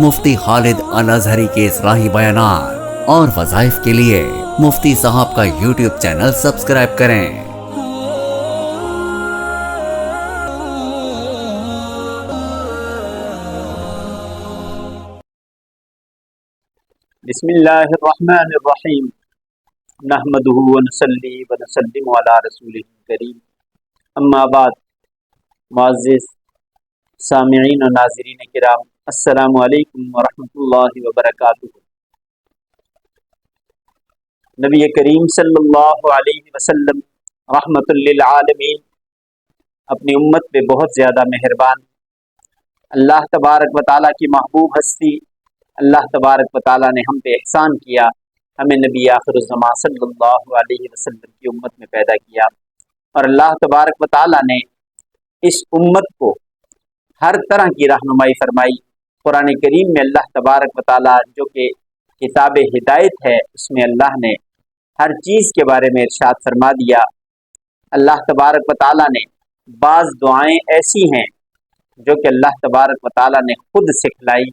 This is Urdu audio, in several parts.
مفتی خالد الازہری کے اصلاحی بیانات اور وظائف کے لیے مفتی صاحب کا یوٹیوب چینل سبسکرائب کریں۔ بسم اللہ الرحمن الرحیم نحمدہ ونصلی ونسلم علی رسولہ الکریم، اما بعد۔ معزز سامعین و ناظرین کرام، السلام علیکم ورحمۃ اللہ وبرکاتہ۔ نبی کریم صلی اللہ علیہ وسلم رحمۃ للعالمین اپنی امت پہ بہت زیادہ مہربان، اللہ تبارک و تعالیٰ کی محبوب ہستی، اللہ تبارک و تعالیٰ نے ہم پہ احسان کیا، ہمیں نبی آخر الزمان صلی اللہ علیہ وسلم کی امت میں پیدا کیا، اور اللہ تبارک و تعالیٰ نے اس امت کو ہر طرح کی رہنمائی فرمائی۔ قرآن کریم میں اللہ تبارک و تعالیٰ جو کہ کتاب ہدایت ہے، اس میں اللہ نے ہر چیز کے بارے میں ارشاد فرما دیا۔ اللہ تبارک و تعالیٰ نے بعض دعائیں ایسی ہیں جو کہ اللہ تبارک و تعالیٰ نے خود سکھلائی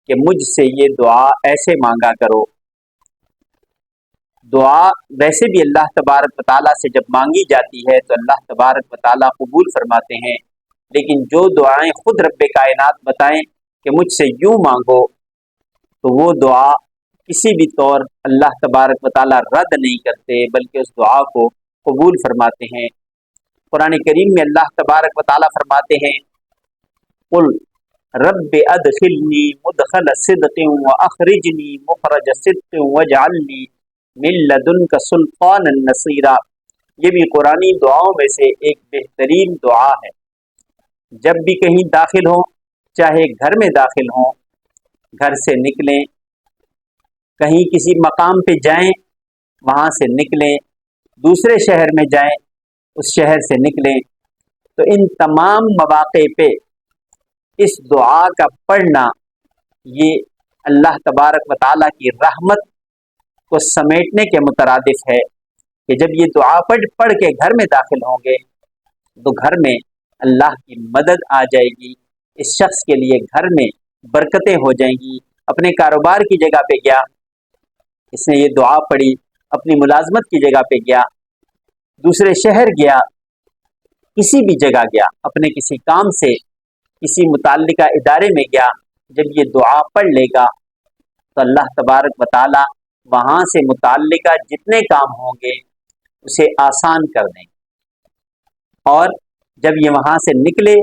کہ مجھ سے یہ دعا ایسے مانگا کرو۔ دعا ویسے بھی اللہ تبارک و تعالیٰ سے جب مانگی جاتی ہے تو اللہ تبارک و تعالیٰ قبول فرماتے ہیں، لیکن جو دعائیں خود رب کائنات بتائیں کہ مجھ سے یوں مانگو، تو وہ دعا کسی بھی طور اللہ تبارک و تعالیٰ رد نہیں کرتے، بلکہ اس دعا کو قبول فرماتے ہیں۔ قرآن کریم میں اللہ تبارک و تعالیٰ فرماتے ہیں، قل رب ادخلنی مدخل صدق واخرجنی مخرج صدق واجعلنی من لدنک سلطانا نصیرا۔ یہ بھی قرآنی دعاؤں میں سے ایک بہترین دعا ہے۔ جب بھی کہیں داخل ہوں، چاہے گھر میں داخل ہوں، گھر سے نکلیں، کہیں کسی مقام پہ جائیں، وہاں سے نکلیں، دوسرے شہر میں جائیں، اس شہر سے نکلیں، تو ان تمام مواقع پہ اس دعا کا پڑھنا یہ اللہ تبارک و تعالیٰ کی رحمت کو سمیٹنے کے مترادف ہے کہ جب یہ دعا پڑھ کے گھر میں داخل ہوں گے تو گھر میں اللہ کی مدد آ جائے گی، اس شخص کے لیے گھر میں برکتیں ہو جائیں گی۔ اپنے کاروبار کی جگہ پہ گیا، اس نے یہ دعا پڑھی، اپنی ملازمت کی جگہ پہ گیا، دوسرے شہر گیا، کسی بھی جگہ گیا، اپنے کسی کام سے کسی متعلقہ ادارے میں گیا، جب یہ دعا پڑھ لے گا تو اللہ تبارک و تعالیٰ وہاں سے متعلقہ جتنے کام ہوں گے اسے آسان کر دیں گے، اور جب یہ وہاں سے نکلے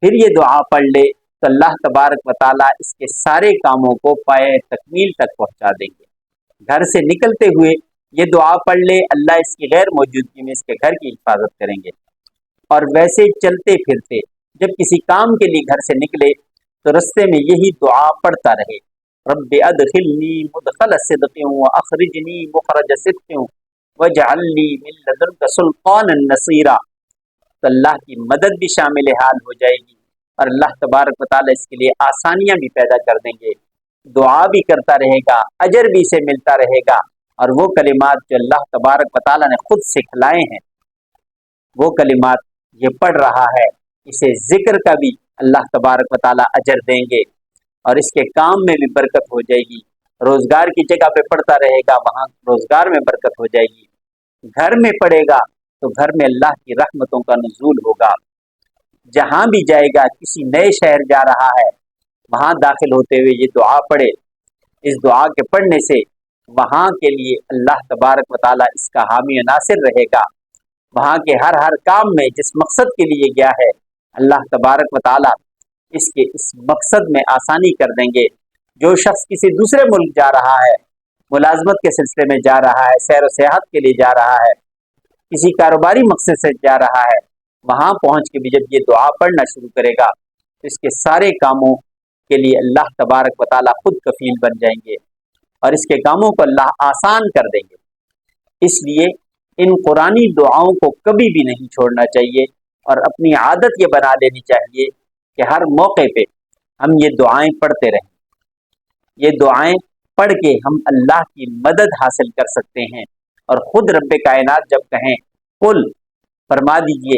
پھر یہ دعا پڑھ لے تو اللہ تبارک و تعالیٰ اس کے سارے کاموں کو پائے تکمیل تک پہنچا دیں گے۔ گھر سے نکلتے ہوئے یہ دعا پڑھ لے، اللہ اس کی غیر موجودگی میں اس کے گھر کی حفاظت کریں گے، اور ویسے چلتے پھرتے جب کسی کام کے لیے گھر سے نکلے تو رستے میں یہی دعا پڑھتا رہے، رب ادخلنی مدخل صدق واخرجنی مخرج صدق واجعلنی من لدنک سلطانا نصیرا۔ تو اللہ کی مدد بھی شامل حال ہو جائے گی، اور اللہ تبارک و تعالیٰ اس کے لیے آسانیاں بھی پیدا کر دیں گے، دعا بھی کرتا رہے گا، اجر بھی اسے ملتا رہے گا، اور وہ کلمات جو اللہ تبارک و تعالیٰ نے خود سکھلائے ہیں وہ کلمات یہ پڑھ رہا ہے، اسے ذکر کا بھی اللہ تبارک و تعالیٰ اجر دیں گے، اور اس کے کام میں بھی برکت ہو جائے گی۔ روزگار کی جگہ پہ پڑھتا رہے گا، وہاں روزگار میں برکت ہو جائے گی۔ گھر میں پڑھے گا تو گھر میں اللہ کی رحمتوں کا نزول ہوگا۔ جہاں بھی جائے گا، کسی نئے شہر جا رہا ہے، وہاں داخل ہوتے ہوئے یہ دعا پڑھے، اس دعا کے پڑھنے سے وہاں کے لیے اللہ تبارک و تعالیٰ اس کا حامی و ناصر رہے گا۔ وہاں کے ہر کام میں جس مقصد کے لیے گیا ہے، اللہ تبارک و تعالیٰ اس کے اس مقصد میں آسانی کر دیں گے۔ جو شخص کسی دوسرے ملک جا رہا ہے، ملازمت کے سلسلے میں جا رہا ہے، سیر و سیاحت کے لیے جا رہا ہے، کسی کاروباری مقصد سے جا رہا ہے، وہاں پہنچ کے بھی جب یہ دعا پڑھنا شروع کرے گا تو اس کے سارے کاموں کے لیے اللہ تبارک و تعالیٰ خود کفیل بن جائیں گے، اور اس کے کاموں کو اللہ آسان کر دیں گے۔ اس لیے ان قرآنی دعاؤں کو کبھی بھی نہیں چھوڑنا چاہیے، اور اپنی عادت یہ بنا لینی چاہیے کہ ہر موقع پہ ہم یہ دعائیں پڑھتے رہیں۔ یہ دعائیں پڑھ کے ہم اللہ کی مدد حاصل کر سکتے ہیں، اور خود رب کائنات جب کہیں قل، فرما دیجئے